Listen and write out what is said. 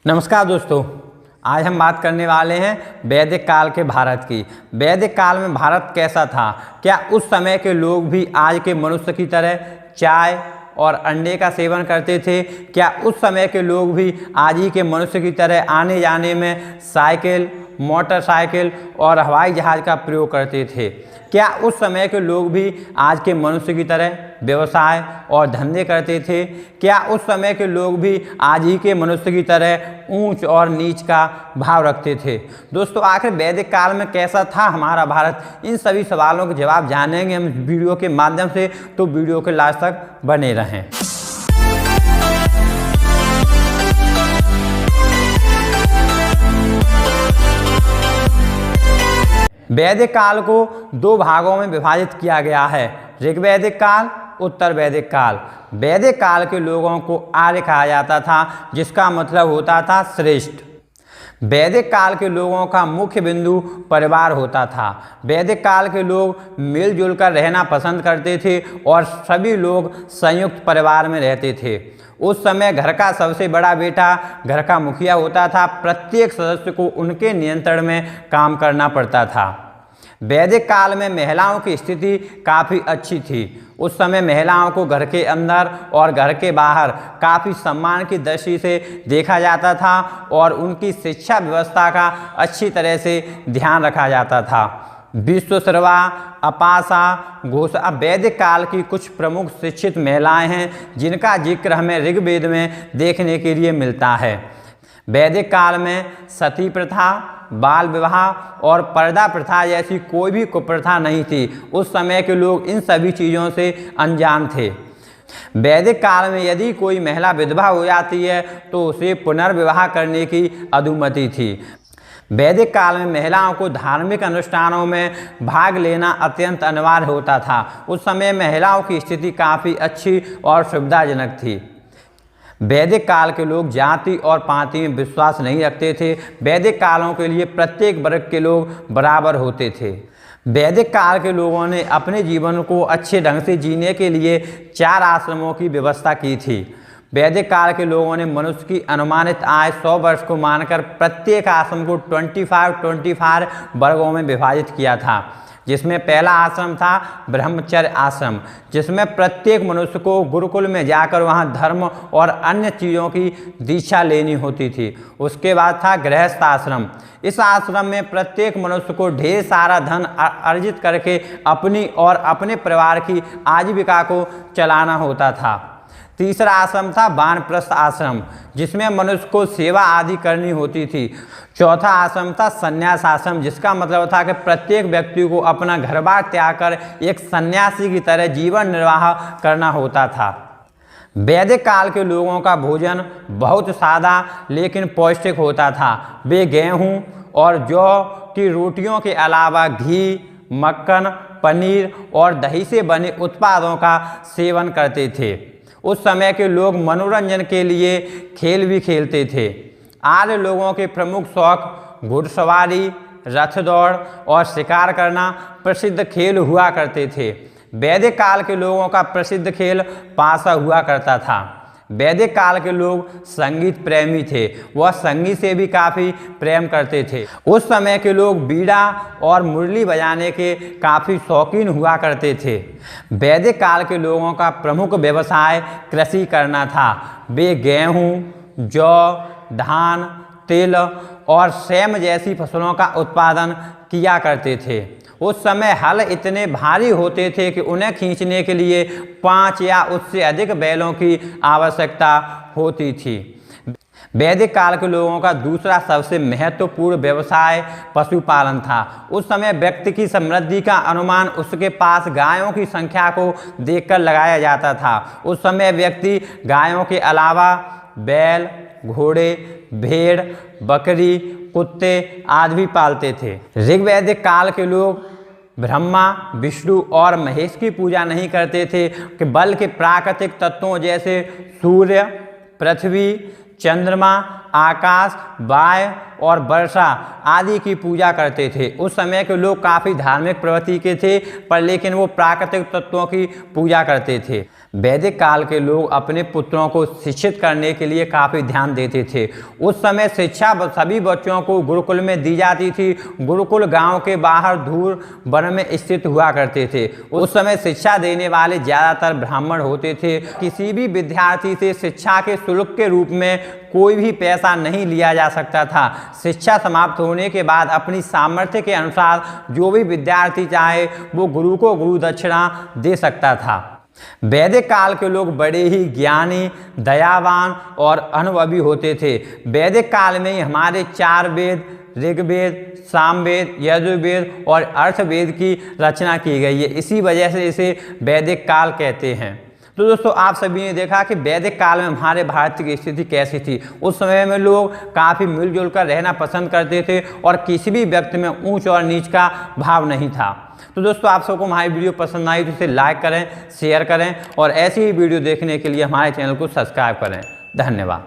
नमस्कार दोस्तों, आज हम बात करने वाले हैं वैदिक काल के भारत की। वैदिक काल में भारत कैसा था? क्या उस समय के लोग भी आज के मनुष्य की तरह चाय और अंडे का सेवन करते थे? क्या उस समय के लोग भी आज ही के मनुष्य की तरह आने जाने में साइकिल, मोटरसाइकिल और हवाई जहाज़ का प्रयोग करते थे? क्या उस समय के लोग भी आज के मनुष्य की तरह व्यवसाय और धंधे करते थे? क्या उस समय के लोग भी आज ही के मनुष्य की तरह ऊंच और नीच का भाव रखते थे? दोस्तों, आखिर वैदिक काल में कैसा था हमारा भारत? इन सभी सवालों के जवाब जानेंगे हम वीडियो के माध्यम से, तो वीडियो के लास्ट तक बने रहें। वैदिक काल को दो भागों में विभाजित किया गया है, ऋग्वैदिक काल, उत्तर वैदिक काल। वैदिक काल के लोगों को आर्य कहा जाता था, जिसका मतलब होता था श्रेष्ठ। वैदिक काल के लोगों का मुख्य बिंदु परिवार होता था। वैदिक काल के लोग मिलजुल कर रहना पसंद करते थे और सभी लोग संयुक्त परिवार में रहते थे। उस समय घर का सबसे बड़ा बेटा घर का मुखिया होता था। प्रत्येक सदस्य को उनके नियंत्रण में काम करना पड़ता था। वैदिक काल में महिलाओं की स्थिति काफ़ी अच्छी थी। उस समय महिलाओं को घर के अंदर और घर के बाहर काफ़ी सम्मान की दृष्टि से देखा जाता था और उनकी शिक्षा व्यवस्था का अच्छी तरह से ध्यान रखा जाता था। विश्वश्रवा, अपासा, घोषा वैदिक काल की कुछ प्रमुख शिक्षित महिलाएं हैं, जिनका जिक्र हमें ऋग्वेद में देखने के लिए मिलता है। वैदिक काल में सती प्रथा, बाल विवाह और पर्दा प्रथा जैसी कोई भी कुप्रथा नहीं थी। उस समय के लोग इन सभी चीज़ों से अनजान थे। वैदिक काल में यदि कोई महिला विधवा हो जाती है तो उसे पुनर्विवाह करने की अनुमति थी। वैदिक काल में महिलाओं को धार्मिक अनुष्ठानों में भाग लेना अत्यंत अनिवार्य होता था। उस समय महिलाओं की स्थिति काफ़ी अच्छी और सुविधाजनक थी। वैदिक काल के लोग जाति और पाति में विश्वास नहीं रखते थे। वैदिक कालों के लिए प्रत्येक वर्ग के लोग बराबर होते थे। वैदिक काल के लोगों ने अपने जीवन को अच्छे ढंग से जीने के लिए 4 आश्रमों की व्यवस्था की थी। वैदिक काल के लोगों ने मनुष्य की अनुमानित आयु 100 वर्ष को मानकर प्रत्येक आश्रम को 25 वर्गों में विभाजित किया था, जिसमें पहला आश्रम था ब्रह्मचर्य आश्रम, जिसमें प्रत्येक मनुष्य को गुरुकुल में जाकर वहां धर्म और अन्य चीज़ों की दीक्षा लेनी होती थी। उसके बाद था गृहस्थ आश्रम। इस आश्रम में प्रत्येक मनुष्य को ढेर सारा धन अर्जित करके अपनी और अपने परिवार की आजीविका को चलाना होता था। तीसरा आश्रम था वानप्रस्थ आश्रम, जिसमें मनुष्य को सेवा आदि करनी होती थी। चौथा आश्रम था संन्यास आश्रम, जिसका मतलब था कि प्रत्येक व्यक्ति को अपना घर बार त्याग कर एक सन्यासी की तरह जीवन निर्वाह करना होता था। वैदिक काल के लोगों का भोजन बहुत सादा लेकिन पौष्टिक होता था। वे गेहूँ और जौ की रोटियों के अलावा घी, मक्खन, पनीर और दही से बने उत्पादों का सेवन करते थे। उस समय के लोग मनोरंजन के लिए खेल भी खेलते थे। आर्य लोगों के प्रमुख शौक घुड़सवारी, रथ दौड़ और शिकार करना प्रसिद्ध खेल हुआ करते थे। वैदिक काल के लोगों का प्रसिद्ध खेल पासा हुआ करता था। वैदिक काल के लोग संगीत प्रेमी थे। वह संगीत से भी काफ़ी प्रेम करते थे। उस समय के लोग बीड़ा और मुरली बजाने के काफ़ी शौकीन हुआ करते थे। वैदिक काल के लोगों का प्रमुख व्यवसाय कृषि करना था। वे गेहूँ, जौ, धान, तिल और सेम जैसी फसलों का उत्पादन किया करते थे। उस समय हल इतने भारी होते थे कि उन्हें खींचने के लिए 5 या उससे अधिक बैलों की आवश्यकता होती थी। वैदिक काल के लोगों का दूसरा सबसे महत्वपूर्ण व्यवसाय पशुपालन था। उस समय व्यक्ति की समृद्धि का अनुमान उसके पास गायों की संख्या को देखकर लगाया जाता था। उस समय व्यक्ति गायों के अलावा बैल, घोड़े, भेड़, बकरी, कुत्ते आदि भी पालते थे। ऋग्वैदिक काल के लोग ब्रह्मा, विष्णु और महेश की पूजा नहीं करते थे, बल्कि प्राकृतिक तत्वों जैसे सूर्य, पृथ्वी, चंद्रमा आकाश, वायु और वर्षा आदि की पूजा करते थे। उस समय के लोग काफ़ी धार्मिक प्रवृत्ति के थे, पर लेकिन वो प्राकृतिक तत्वों की पूजा करते थे। वैदिक काल के लोग अपने पुत्रों को शिक्षित करने के लिए काफ़ी ध्यान देते थे। उस समय शिक्षा सभी बच्चों को गुरुकुल में दी जाती थी। गुरुकुल गांव के बाहर दूर वन में स्थित हुआ करते थे। उस समय शिक्षा देने वाले ज़्यादातर ब्राह्मण होते थे। किसी भी विद्यार्थी से शिक्षा के शुल्क के रूप में कोई भी पैसा नहीं लिया जा सकता था। शिक्षा समाप्त होने के बाद अपनी सामर्थ्य के अनुसार जो भी विद्यार्थी चाहे वो गुरु को गुरु दक्षिणा दे सकता था। वैदिक काल के लोग बड़े ही ज्ञानी, दयावान और अनुभवी होते थे। वैदिक काल में ही हमारे 4 वेद ऋग्वेद, सामवेद, यजुर्वेद और अर्थवेद की रचना की गई है। इसी वजह से इसे वैदिक काल कहते हैं। तो दोस्तों, आप सभी ने देखा कि वैदिक काल में हमारे भारत की स्थिति कैसी थी। उस समय में लोग काफ़ी मिलजुल कर रहना पसंद करते थे और किसी भी व्यक्ति में ऊंच और नीच का भाव नहीं था। तो दोस्तों, आप सबको हमारी वीडियो पसंद आई तो इसे लाइक करें, शेयर करें और ऐसी ही वीडियो देखने के लिए हमारे चैनल को सब्सक्राइब करें। धन्यवाद।